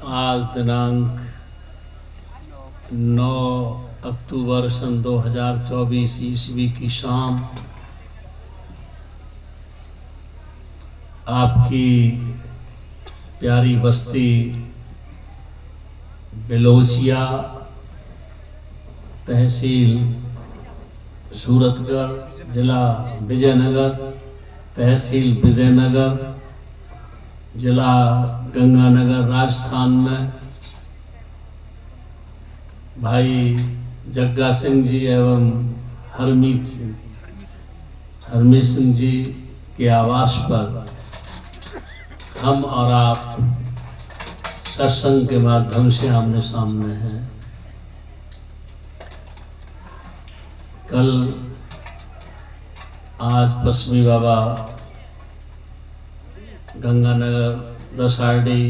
आज दिनांक 9 अक्टूबर सन 2024 ईस्वी की शाम आपकी प्यारी बस्ती बेलोचिया, तहसील सूरतगढ़, जिला विजयनगर, तहसील विजयनगर, जिला गंगानगर, राजस्थान में भाई जग्गा सिंह जी एवं हरमीत सिंह जी के आवास पर हम और आप सत्संग के माध्यम से आमने सामने हैं। कल आज पश्चिमी बाबा गंगानगर दसारडी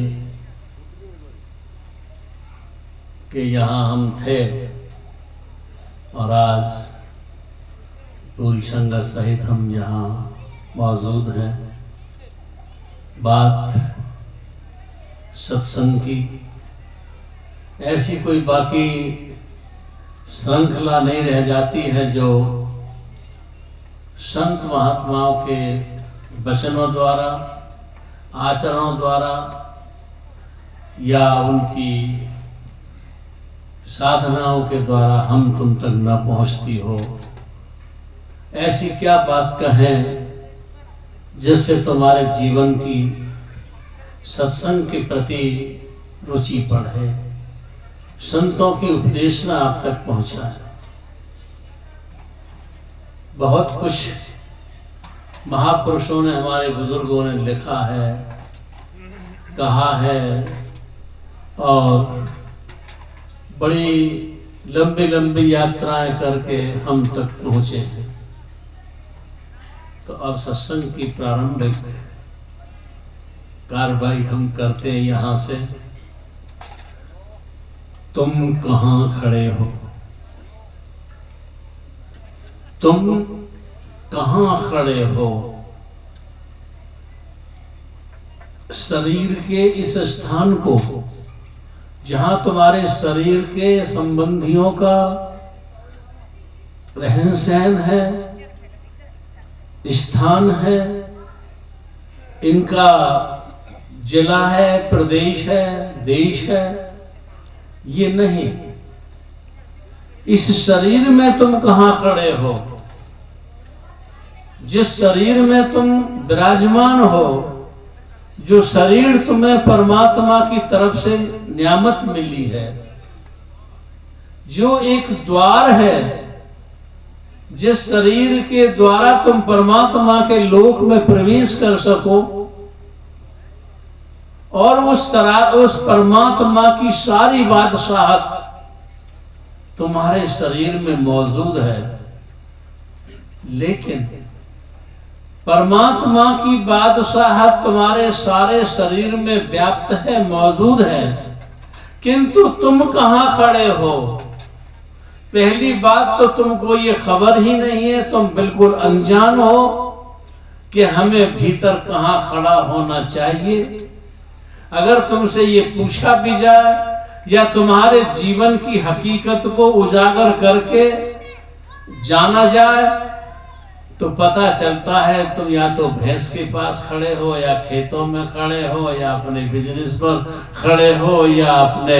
के यहाँ हम थे और आज पूरी संगत सहित हम यहाँ मौजूद हैं। बात सत्संग की, ऐसी कोई बाकी श्रृंखला नहीं रह जाती है जो संत महात्माओं के वचनों द्वारा, आचरणों द्वारा या उनकी साधनाओं के द्वारा हम तुम तक न पहुंचती हो। ऐसी क्या बात कहें जिससे तुम्हारे जीवन की सत्संग के प्रति रुचि बढ़े, संतों की उपदेशना आप तक पहुंचा है। बहुत कुछ महापुरुषों ने, हमारे बुजुर्गों ने लिखा है, कहा है और बड़ी लंबी लंबी यात्राएं करके हम तक पहुंचे हैं। तो अब सत्संग की प्रारंभिक कार्रवाई हम करते हैं यहाँ से। तुम कहाँ खड़े हो? तुम कहाँ खड़े हो? शरीर के इस स्थान को, जहां तुम्हारे शरीर के संबंधियों का रहन सहन है, स्थान है, इनका जिला है, प्रदेश है, देश है, ये नहीं। इस शरीर में तुम कहाँ खड़े हो? जिस शरीर में तुम विराजमान हो, जो शरीर तुम्हें परमात्मा की तरफ से नियामत मिली है, जो एक द्वार है, जिस शरीर के द्वारा तुम परमात्मा के लोक में प्रवेश कर सको और उस परमात्मा की सारी बादशाहत तुम्हारे शरीर में मौजूद है। लेकिन परमात्मा की बादशाहत तुम्हारे सारे शरीर में व्याप्त है, मौजूद है, किंतु तुम कहाँ खड़े हो? पहली बात तो तुमको ये खबर ही नहीं है, तुम बिल्कुल अनजान हो कि हमें भीतर कहाँ खड़ा होना चाहिए। अगर तुमसे ये पूछा भी जाए या तुम्हारे जीवन की हकीकत को उजागर करके जाना जाए तो पता चलता है तुम या तो भैंस के पास खड़े हो, या खेतों में खड़े हो, या अपने बिजनेस पर खड़े हो, या अपने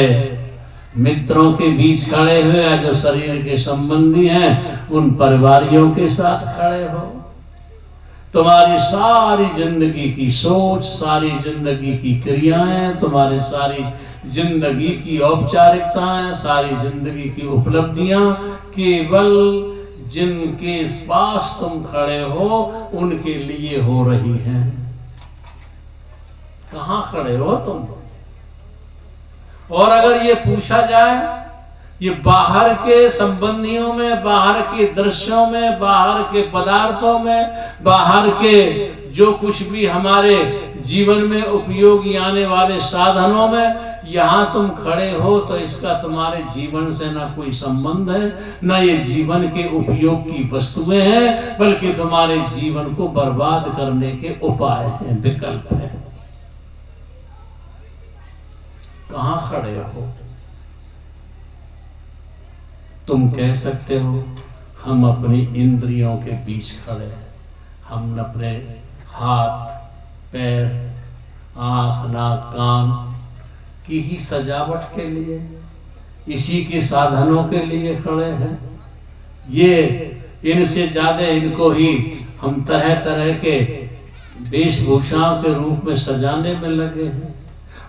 मित्रों के बीच खड़े हो, या जो शरीर के संबंधी हैं उन परिवारियों के साथ खड़े हो। तुम्हारी सारी जिंदगी की सोच, सारी जिंदगी की क्रियाएं, तुम्हारी सारी जिंदगी की औपचारिकताएं, सारी जिंदगी की उपलब्धियां केवल जिनके पास तुम खड़े हो उनके लिए हो रही हैं। कहाँ खड़े हो तुम? और अगर ये पूछा जाए, ये बाहर के संबंधियों में, बाहर के दृश्यों में, बाहर के पदार्थों में, बाहर के जो कुछ भी हमारे जीवन में उपयोगी आने वाले साधनों में यहाँ तुम खड़े हो, तो इसका तुम्हारे जीवन से ना कोई संबंध है, ना ये जीवन के उपयोग की वस्तुएं हैं, बल्कि तुम्हारे जीवन को बर्बाद करने के उपाय हैं, विकल्प है। कहां खड़े हो? तुम कह सकते हो हम अपनी इंद्रियों के बीच खड़े हैं, हम अपने हाथ पैर आँख नाक कान की ही सजावट के लिए, इसी के साधनों के लिए खड़े हैं। ये इनसे ज्यादा इनको ही हम तरह तरह के वेशभूषाओं के रूप में सजाने में लगे हैं।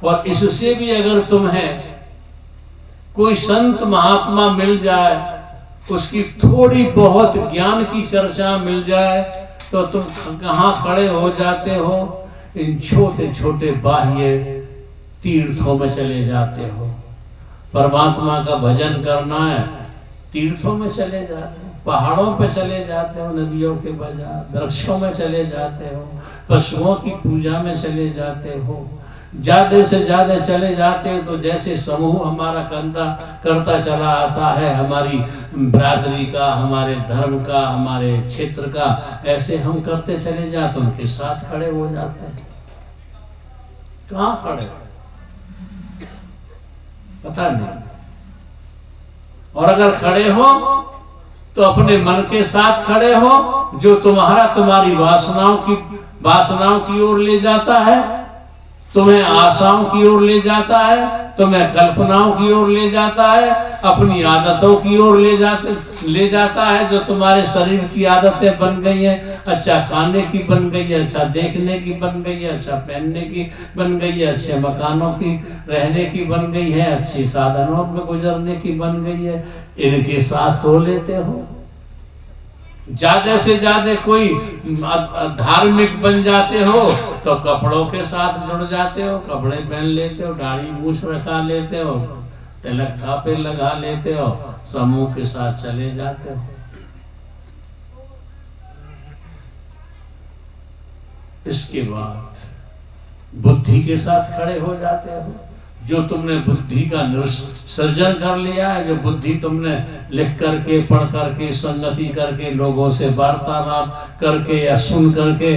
और इससे भी अगर तुम्हें कोई संत महात्मा मिल जाए, उसकी थोड़ी बहुत ज्ञान की चर्चा मिल जाए, तो तुम कहाँ खड़े हो जाते हो? इन छोटे छोटे बाह्य तीर्थों में चले जाते हो। परमात्मा का भजन करना है, तीर्थों में चले जाते हो, पहाड़ों पे चले जाते हो, नदियों के बाजार, वृक्षों में चले जाते हो, पशुओं की पूजा में चले जाते हो। ज्यादा से ज्यादा चले जाते हो तो जैसे समूह हमारा कंधा करता चला आता है, हमारी बिरादरी का, हमारे धर्म का, हमारे क्षेत्र का, ऐसे हम करते चले जाते, उनके साथ खड़े हो जाते हैं। कहाँ खड़े पता नहीं। और अगर खड़े हो तो अपने मन के साथ खड़े हो, जो तुम्हारी वासनाओं की ओर ले जाता है, तुम्हें आशाओं की ओर ले जाता है, तुम्हें कल्पनाओं की ओर ले जाता है, अपनी आदतों की ओर ले जाता है, जो तुम्हारे शरीर की आदतें बन गई हैं। अच्छा खाने की बन गई है, अच्छा देखने की बन गई है, अच्छा पहनने की बन गई है, अच्छे मकानों की रहने की बन गई है, अच्छी साधनों में गुजरने की बन गई है। इनके साथ हो लेते हो। ज्यादा से ज्यादा कोई धार्मिक बन जाते हो तो कपड़ों के साथ जुड़ जाते हो, कपड़े पहन लेते हो, दाढ़ी मूछ रखा लेते हो, तिलक थापे लगा लेते हो, समूह के साथ चले जाते हो। इसके बाद बुद्धि के साथ खड़े हो जाते हो। जो तुमने बुद्धि का सर्जन कर लिया है, जो बुद्धि तुमने लिख करके, पढ़ करके, संगति करके, लोगों से वार्तालाप करके या सुन करके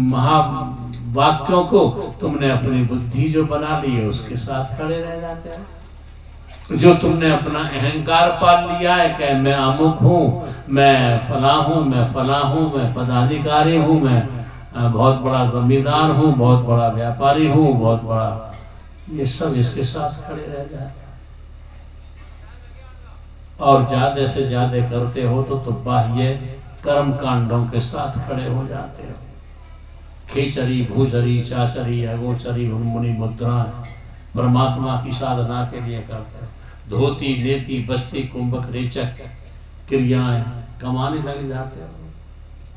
महावाक्यों को तुमने अपनी बुद्धि जो बना ली है, उसके साथ खड़े रह जाते हैं। जो तुमने अपना अहंकार पाल लिया है कि मैं अमुक हूँ, मैं फला हूँ, मैं फला हूँ, मैं पदाधिकारी हूँ, मैं बहुत बड़ा जमींदार हूँ, बहुत बड़ा व्यापारी हूँ, बहुत बड़ा, ये सब इसके साथ खड़े रह जाते हैं। और ज्यादा से ज्यादा करते हो तो बाह्य कर्म कांडों के साथ खड़े हो जाते हो। खेचरी, भूचरी, चाचरी, अगोचरी, उन्मुनी मुद्रा परमात्मा की साधना के लिए करते हो। धोती, लेती, बस्ती, कुंभक, रेचक क्रियाएं कमाने लग जाते हो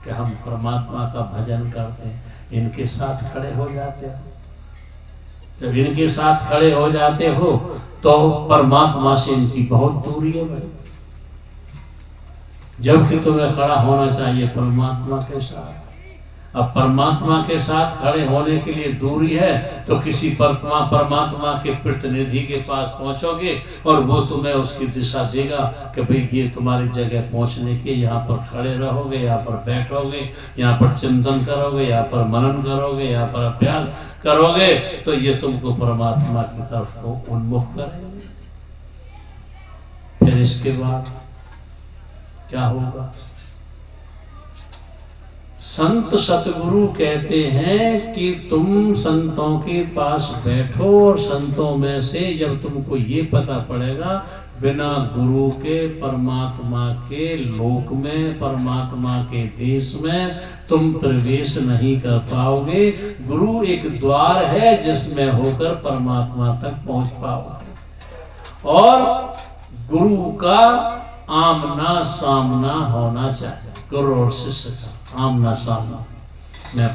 कि हम परमात्मा का भजन करते हैं। इनके साथ खड़े हो जाते हो। जब इनके साथ खड़े हो जाते हो तो परमात्मा से इनकी बहुत दूरी है भाई। जबकि तुम्हें खड़ा होना चाहिए परमात्मा के साथ। अब परमात्मा के साथ खड़े होने के लिए दूरी है तो किसी परमात्मा के प्रतिनिधि के पास पहुंचोगे और वो तुम्हें उसकी दिशा देगा कि भाई ये तुम्हारी जगह पहुंचने के, यहाँ पर खड़े रहोगे, यहाँ पर बैठोगे, यहाँ पर चिंतन करोगे, यहाँ पर मनन करोगे, यहाँ पर अभ्यास करोगे, तो ये तुमको परमात्मा की तरफ को उन्मुख करेंगे। फिर इसके बाद क्या होगा? संत सतगुरु कहते हैं कि तुम संतों के पास बैठो और संतों में से जब तुमको ये पता पड़ेगा बिना गुरु के परमात्मा के लोक में, परमात्मा के देश में तुम प्रवेश नहीं कर पाओगे। गुरु एक द्वार है जिसमें होकर परमात्मा तक पहुंच पाओगे। और गुरु का आमना सामना होना चाहिए। गुरु और शिष्य का आमना सामना। मैं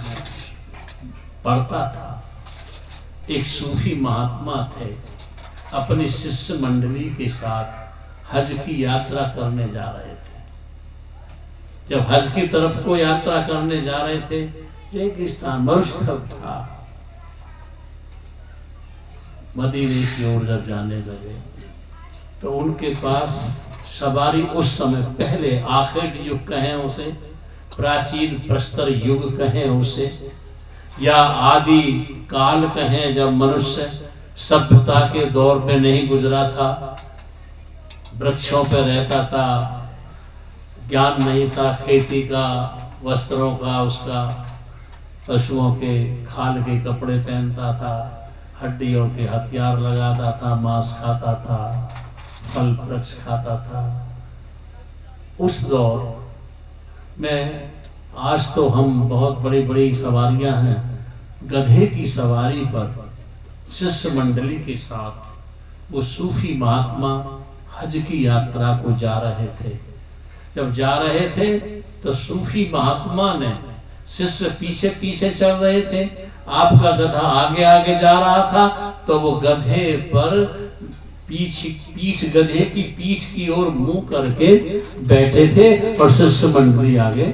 पढ़ता था, एक सूफी महात्मा थे, अपनी शिष्य मंडली के साथ हज की यात्रा करने जा रहे थे। जब हज की तरफ को यात्रा करने जा रहे थे, एक स्थान मरुस्थल था, मदीने की ओर जब जाने लगे तो उनके पास सवारी, उस समय पहले आखिर युग कहें उसे, प्राचीन प्रस्तर युग कहें उसे, या आदि काल कहें, जब मनुष्य सभ्यता के दौर में नहीं गुजरा था, वृक्षों पर रहता था, ज्ञान नहीं था खेती का, वस्त्रों का, उसका पशुओं के खाल के कपड़े पहनता था, हड्डियों के हथियार लगाता था, मांस खाता था, फल वृक्ष खाता था। उस दौर में आज तो हम बहुत बड़ी बड़ी सवारियां हैं, गधे की सवारी पर शिष्य मंडली के साथ वो सूफी महात्मा हज की यात्रा को जा रहे थे। जब जा रहे थे तो सूफी महात्मा ने, शिष्य पीछे पीछे चल रहे थे, आपका गधा आगे आगे जा रहा था, तो वो गधे पर पीठ गधे की पीठ की ओर मुंह करके बैठे थे और शिष्य मंडली आगे,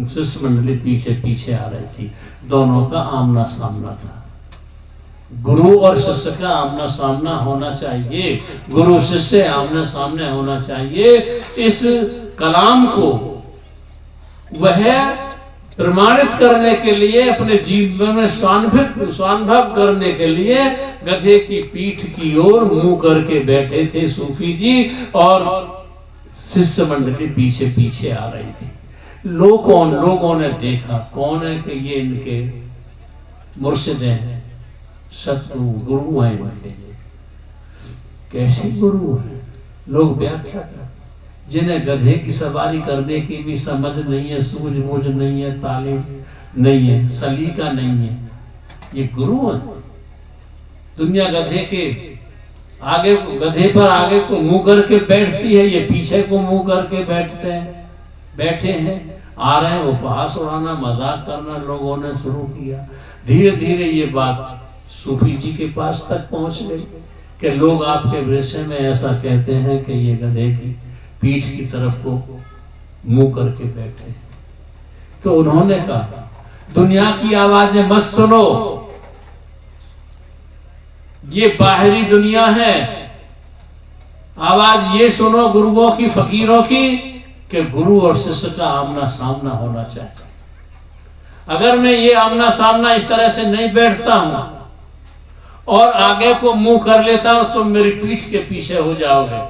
शिष्य मंडली पीछे पीछे आ रही थी। दोनों का आमना सामना था। गुरु और शिष्य का आमना सामना होना चाहिए, गुरु शिष्य आमने सामने होना चाहिए। इस कलाम को वह प्रमाणित करने के लिए, अपने जीवन में स्वानुभव करने के लिए गधे की पीठ की ओर मुंह करके बैठे थे सूफी जी, और शिष्य मंडली पीछे पीछे आ रही थी। लोगों ने देखा कौन है कि ये इनके मुर्शिद हैं, सतगुरु गुरु हैं इनके। कैसे गुरु हैं? लोग व्याख्या कर, जिन्हें गधे की सवारी करने की भी समझ नहीं है, सूझबूझ नहीं है, तालीम नहीं है, सलीका नहीं है, ये गुरु है। दुनिया गधे के आगे, गधे पर आगे को मुंह करके बैठती है, ये पीछे को मुंह करके बैठे हैं, आ रहे हैं। उपहास उड़ाना, मजाक करना लोगों ने शुरू किया। धीरे धीरे ये बात सूफी जी के पास तक पहुंच गई कि लोग आपके विषय में ऐसा कहते हैं कि ये गधे की पीठ की तरफ को मुंह करके बैठे। तो उन्होंने कहा, दुनिया की आवाजें मत सुनो, ये बाहरी दुनिया है, आवाज ये सुनो गुरुओं की, फकीरों की, कि गुरु और शिष्य का आमना सामना होना चाहिए। अगर मैं ये आमना सामना इस तरह से नहीं बैठता हूं और आगे को मुंह कर लेता हूं, तुम मेरी पीठ के पीछे हो जाओगे,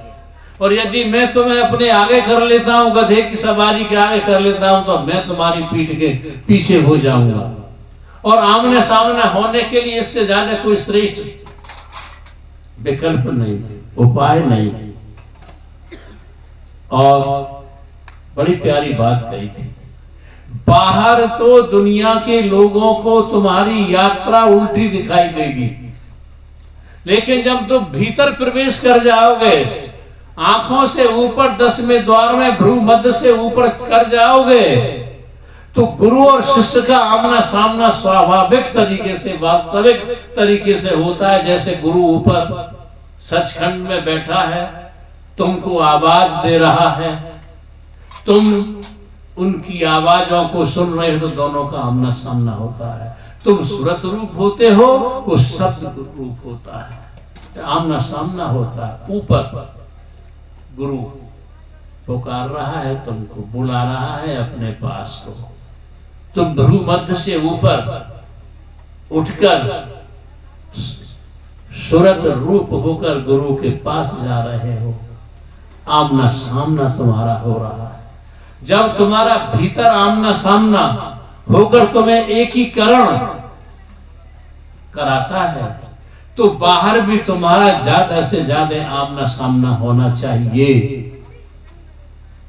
और यदि मैं तुम्हें अपने आगे कर लेता हूं, गधे की सवारी के आगे कर लेता हूं, तो मैं तुम्हारी पीठ के पीछे हो जाऊंगा। और आमने सामने होने के लिए इससे ज्यादा कोई श्रेष्ठ विकल्प नहीं, उपाय नहीं। और बड़ी प्यारी बात कही थी, बाहर तो दुनिया के लोगों को तुम्हारी यात्रा उल्टी दिखाई देगी, लेकिन जब तुम भीतर प्रवेश कर जाओगे, आंखों से ऊपर 10वें द्वार में भ्रू मध्य से ऊपर कर जाओगे, तो गुरु और शिष्य का आमना सामना स्वाभाविक तरीके से, वास्तविक तरीके से होता है। जैसे गुरु ऊपर सचखंड में बैठा है, तुमको आवाज दे रहा है, तुम उनकी आवाजों को सुन रहे हो, तो दोनों का आमना सामना होता है। तुम सूरत रूप होते हो, वो शब्द रूप होता है, आमना सामना होता है। ऊपर गुरु पुकार रहा है, तुमको बुला रहा है अपने पास को, तुम भ्रू मध्य से ऊपर उठकर सूरत रूप होकर गुरु के पास जा रहे हो, आमना सामना तुम्हारा हो रहा है। जब तुम्हारा भीतर आमना सामना होकर तुम्हें एकीकरण कराता है, तो बाहर भी तुम्हारा ज्यादा से ज्यादा आमना सामना होना चाहिए।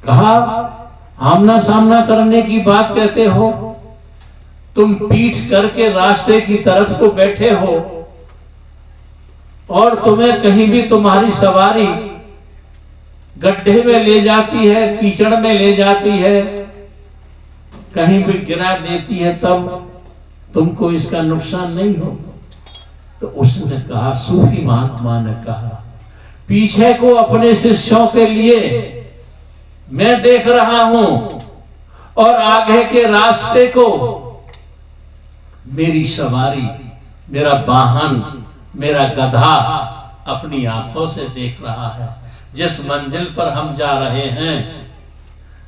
कहा, आमना सामना करने की बात कहते हो, तुम पीठ करके रास्ते की तरफ को बैठे हो, और तुम्हें कहीं भी तुम्हारी सवारी गड्ढे में ले जाती है, कीचड़ में ले जाती है, कहीं भी गिरा देती है, तब तुमको इसका नुकसान नहीं हो। तो उसने कहा, सूफी महात्मा ने कहा, पीछे को अपने शिष्यों के लिए मैं देख रहा हूं, और आगे के रास्ते को मेरी सवारी, मेरा वाहन, मेरा गधा अपनी आंखों से देख रहा है। जिस मंजिल पर हम जा रहे हैं,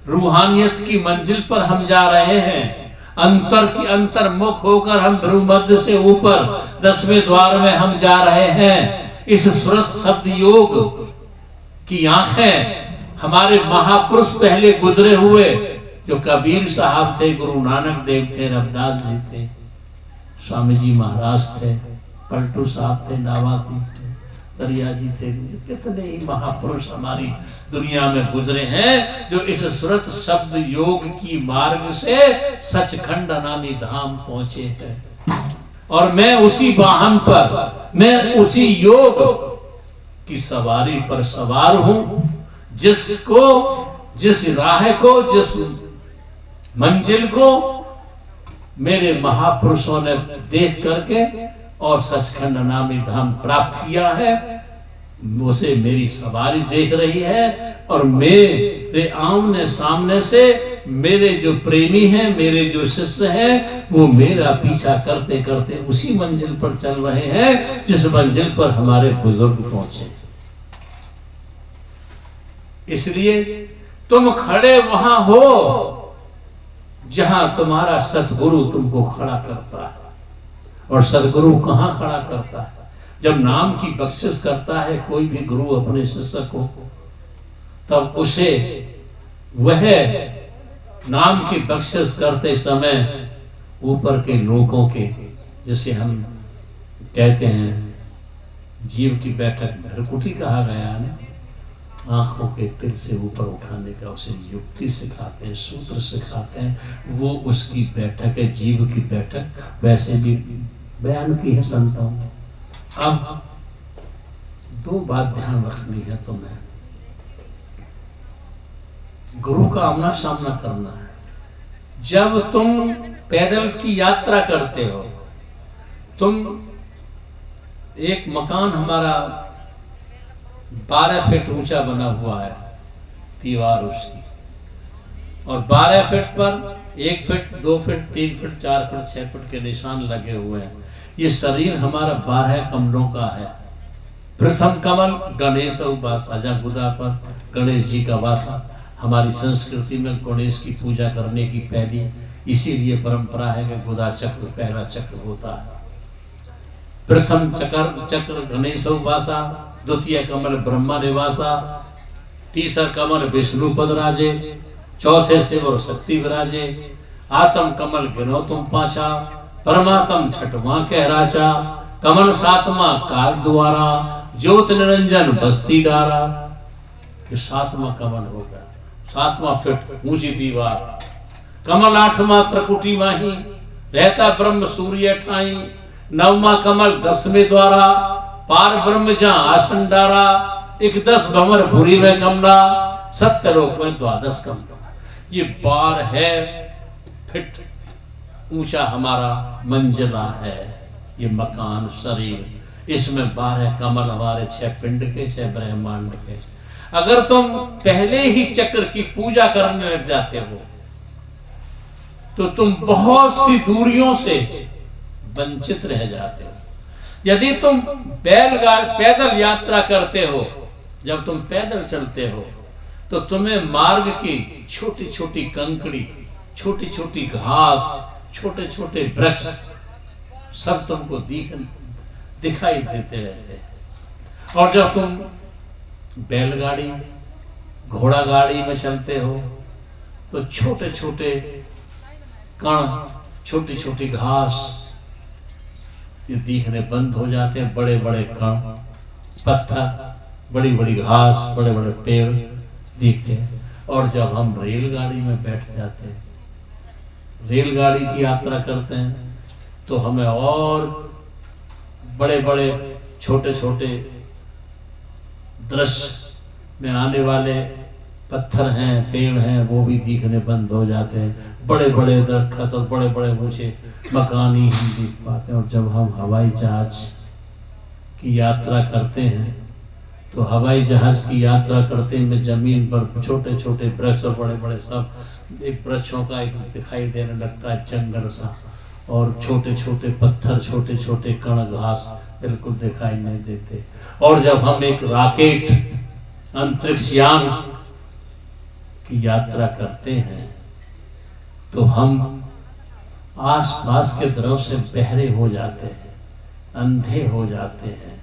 रूहानियत की मंजिल पर हम जा रहे हैं, अंतर की अंतर्मुख होकर हम भ्रूमध्य से ऊपर 10वें द्वार में हम जा रहे हैं। इस सुरत शब्द योग की आंखें हमारे महापुरुष पहले गुजरे हुए, जो कबीर साहब थे, गुरु नानक देव थे, रविदास जी थे, स्वामी जी महाराज थे, पलटू साहब थे, नावाती थे, दरिया जी थे, कितने ही महापुरुष हमारी दुनिया में गुजरे हैं, जो इस सुरत शब्द योग की मार्ग से सचखंड नामी धाम पहुंचे हैं। और मैं उसी वाहन पर, मैं उसी योग की सवारी पर सवार हूं, जिसको, जिस राह को, जिस मंजिल को मेरे महापुरुषों ने देख करके और सचखंड नामी धाम प्राप्त किया है, उसे मेरी सवारी देख रही है। और मेरे आमने सामने से मेरे जो प्रेमी हैं, मेरे जो शिष्य हैं, वो मेरा पीछा करते करते उसी मंजिल पर चल रहे हैं जिस मंजिल पर हमारे बुजुर्ग पहुंचे। इसलिए तुम खड़े वहां हो जहां तुम्हारा सतगुरु तुमको खड़ा करता है। और सतगुरु कहाँ खड़ा करता है? जब नाम की बख्शिश करता है कोई भी गुरु अपने शिष्य को, तब उसे वह नाम की बख्शिश करते समय ऊपर के लोगों के, जिसे हम कहते हैं जीव की बैठक भरकुटी कहा गया है ना, आंखों के तिल से ऊपर उठाने का उसे युक्ति सिखाते हैं, सूत्र सिखाते हैं। वो उसकी बैठक है, जीव की बैठक। वैसे भी बयान की है संतों ने। अब दो बात ध्यान रखनी है तुम्हें। गुरु का आमना सामना करना है। जब तुम पैदल की यात्रा करते हो, तुम, एक मकान हमारा 12 फीट ऊंचा बना हुआ है, दीवार उसकी, और 12 फीट पर 1 feet 2 feet 3 feet 4 feet 6 feet के निशान लगे हुए हैं। ये शरीर हमारा 12 कमलों का है। प्रथम कमल गणेश उपासना, जहाँ गुदा पर गणेश जी का वासा। हमारी संस्कृति में गणेश की पूजा करने की पहली इसीलिए परंपरा है कि गुदा चक्र पहला चक्र होता है। प्रथम चक्र गणेश उपासा, द्वितीय कमल ब्रह्मा निवासा, तीसरा कमल विष्णु पद राजे, चौथे शिव और शक्ति विराजे, आत्म कमल गिनो तुम पाछा, परमात्म छठवां कह राजा, कमल सातवां काल द्वारा, ज्योत निरंजन बस्ती डारा। ये 7वां कमल होगा, 7वां फीट ऊंची दीवार। कमल 8वां त्रिकुटी माही, रहता ब्रह्म सूर्य ठाई। 9वां कमल 10वें द्वारा, पार ब्रह्म जहाँ आसन डारा। 11 भंवर भूरी में कमला, सत्य लोक में 12 कमला। ये 12 फीट ऊंचा हमारा मंजिला है, ये मकान शरीर। इसमें 12 कमल हमारे 6 पिंड के, 6 ब्रह्मांड के। अगर तुम पहले ही चक्र की पूजा करने लग जाते हो तो तुम बहुत सी दूरियों से वंचित रह जाते हो। यदि तुम बैलगाड़ी पैदल यात्रा करते हो, जब तुम पैदल चलते हो तो तुम्हें मार्ग की छोटी छोटी कंकड़ी, छोटी छोटी घास, छोटे छोटे वृक्ष सब तुमको दिखाई देते रहते हैं। और जब तुम बैलगाड़ी घोड़ा गाड़ी में चलते हो तो छोटे छोटे कण, छोटी छोटी घास ये दिखने बंद हो जाते हैं। बड़े बड़े कण, पत्थर, बड़ी बड़ी घास, बड़े बड़े पेड़ दिखते हैं। और जब हम रेलगाड़ी में बैठ जाते हैं, रेलगाड़ी की यात्रा करते हैं, तो हमें और बड़े बड़े छोटे छोटे दृश्य में आने वाले पत्थर हैं, पेड़ हैं, वो भी दिखने बंद हो जाते हैं। बड़े बड़े दरख्त और बड़े बड़े ऊंचे मकान ही हम देख पाते हैं। और जब हम हवाई जहाज की यात्रा करते हैं तो हवाई जहाज की यात्रा करते में जमीन पर छोटे छोटे वृक्ष और बड़े बड़े सब एक वृक्षों का एक दिखाई देने लगता है, जंगल सा, और छोटे छोटे पत्थर, छोटे छोटे कण, घास बिल्कुल दिखाई नहीं देते। और जब हम एक रॉकेट अंतरिक्ष यान की यात्रा करते हैं तो हम आसपास के द्रव से बहरे हो जाते हैं, अंधे हो जाते हैं।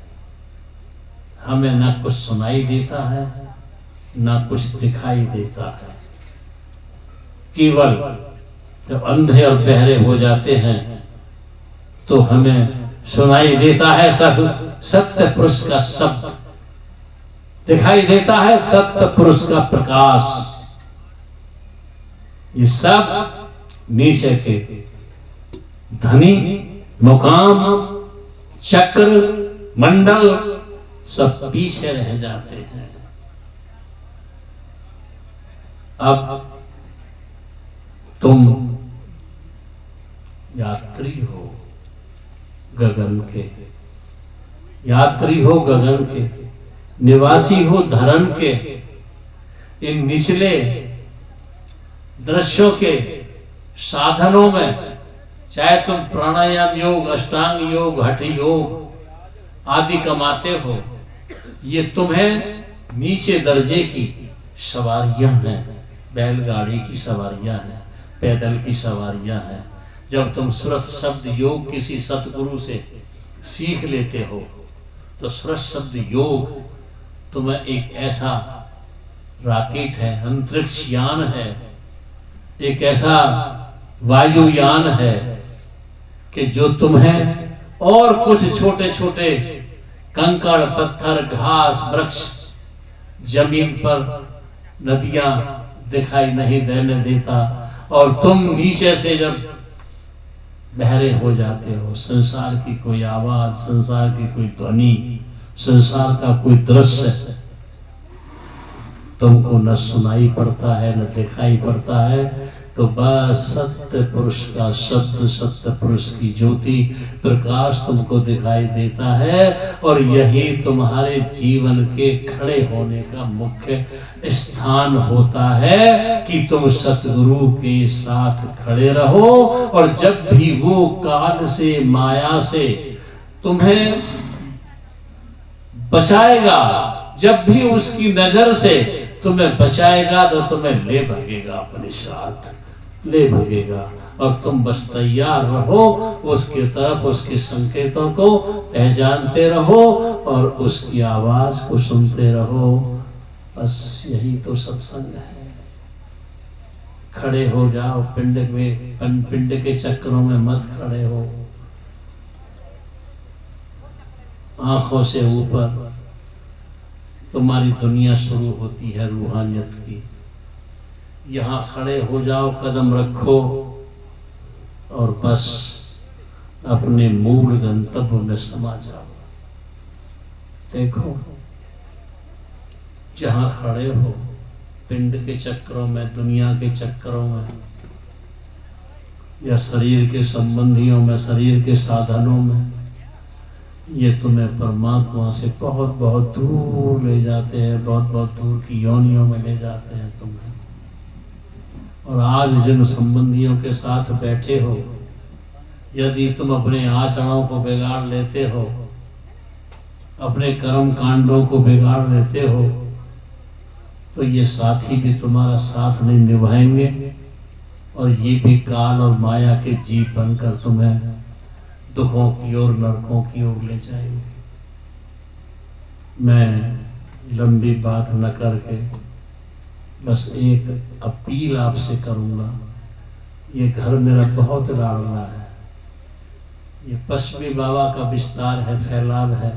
हमें ना कुछ सुनाई देता है, ना कुछ दिखाई देता है। केवल जब अंधे और बहरे हो जाते हैं तो हमें सुनाई देता है सत्य पुरुष का शब्द, दिखाई देता है सत्य पुरुष का प्रकाश। ये सब नीचे के धनी, मुकाम, चक्र, मंडल सब पीछे रह जाते हैं। अब तुम यात्री हो गगन के, यात्री हो गगन के, निवासी हो धरन के। इन निचले दृश्यों के साधनों में, चाहे तुम प्राणायाम योग, अष्टांग योग, हठ योग आदि कमाते हो, ये तुम्हें नीचे दर्जे की सवारियां हैं, बैलगाड़ी की सवारियां हैं, पैदल की सवारियां हैं। जब तुम सुरत शब्द योग किसी सतगुरु से सीख लेते हो तो सुरत शब्द योग तुम्हें एक ऐसा रॉकेट है, अंतरिक्ष यान है, एक ऐसा वायुयान है कि जो तुम्हें और कुछ छोटे छोटे कंकड़, पत्थर, घास, वृक्ष, जमीन पर नदियां दिखाई नहीं देने देता। और तुम नीचे से जब बहरे हो जाते हो, संसार की कोई आवाज, संसार की कोई ध्वनि, संसार का कोई दृश्य तुमको न सुनाई पड़ता है, न दिखाई पड़ता है, तो बस सत्य पुरुष का शब्द, सत्य पुरुष की ज्योति, प्रकाश तुमको दिखाई देता है। और यही तुम्हारे जीवन के खड़े होने का मुख्य स्थान होता है कि तुम सतगुरु के साथ खड़े रहो। और जब भी वो काल से, माया से तुम्हें बचाएगा, जब भी उसकी नजर से तुम्हें बचाएगा तो तुम्हें ले भगेगा, अपने साथ ले भगेगा। और तुम बस तैयार रहो, उसके तरफ, उसके संकेतों को पहचानते रहो और उसकी आवाज को सुनते रहो। बस यही तो सत्संग है। खड़े हो जाओ, पिंड के चक्रों में मत खड़े हो। आंखों से ऊपर तुम्हारी दुनिया शुरू होती है रूहानियत की। यहाँ खड़े हो जाओ, कदम रखो और बस अपने मूल गंतव्य में समा जाओ। देखो, जहाँ खड़े हो, पिंड के चक्रों में, दुनिया के चक्रों में, या शरीर के संबंधियों में, शरीर के साधनों में, ये तुम्हें परमात्मा से बहुत बहुत दूर ले जाते हैं, बहुत बहुत दूर की योनियों में ले जाते हैं तुम्हें। और आज जिन संबंधियों के साथ बैठे हो, यदि तुम अपने आचरणों को बिगाड़ लेते हो, अपने कर्म कांडों को बिगाड़ लेते हो, तो ये साथी भी तुम्हारा साथ नहीं निभाएंगे और ये भी काल और माया के जीव बनकर तुम्हें दुखों की ओर, नरकों की ओर ले जाएंगे। मैं लंबी बात न करके बस एक अपील आपसे करूंगा। ये घर मेरा बहुत लाडला है, ये पश्चिमी बाबा का विस्तार है, फैलाव है,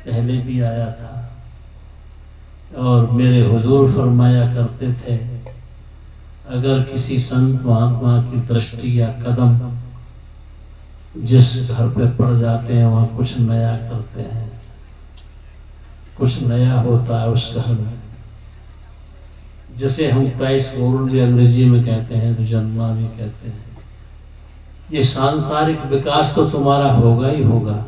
पहले भी आया था। और मेरे हुजूर फरमाया करते थे, अगर किसी संत महात्मा की दृष्टि या कदम जिस घर पे पड़ जाते हैं, वहां कुछ नया करते हैं, कुछ नया होता है उस घर में। जिसे हम क्राइस्ट वर्ल्ड भी अंग्रेजी में कहते हैं, तो जन्मा भी कहते हैं। ये सांसारिक विकास तो तुम्हारा होगा ही होगा,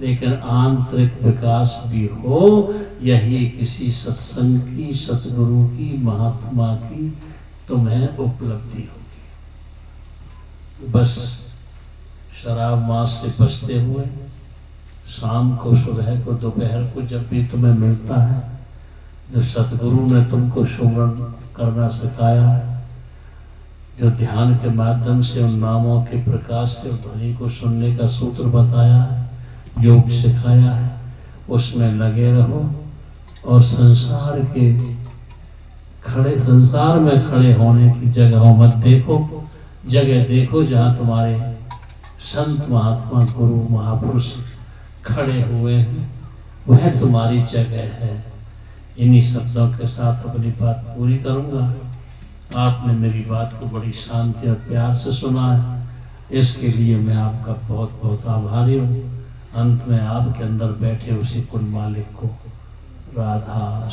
लेकिन आंतरिक विकास भी हो, यही किसी सत्संग की, सतगुरु की, महात्मा की तुम्हें उपलब्धि होगी। बस शराब मांस से बचते हुए, शाम को, सुबह को, दोपहर को, जब भी तुम्हें मिलता है, जो सतगुरु ने तुमको सुमरण करना सिखाया है, जो ध्यान के माध्यम से उन नामों के प्रकाश से ध्वनि को सुनने का सूत्र बताया है, योग सिखाया है, उसमें लगे रहो और संसार में खड़े होने की जगहों मत देखो। जगह देखो जहाँ तुम्हारे संत महात्मा गुरु महापुरुष खड़े हुए हैं, वह तुम्हारी जगह है। इन्हीं शब्दों के साथ अपनी बात पूरी करूंगा। आपने मेरी बात को बड़ी शांति और प्यार से सुना है, इसके लिए मैं आपका बहुत बहुत आभारी हूँ। अंत में आपके अंदर बैठे उसी कुल मालिक को राधा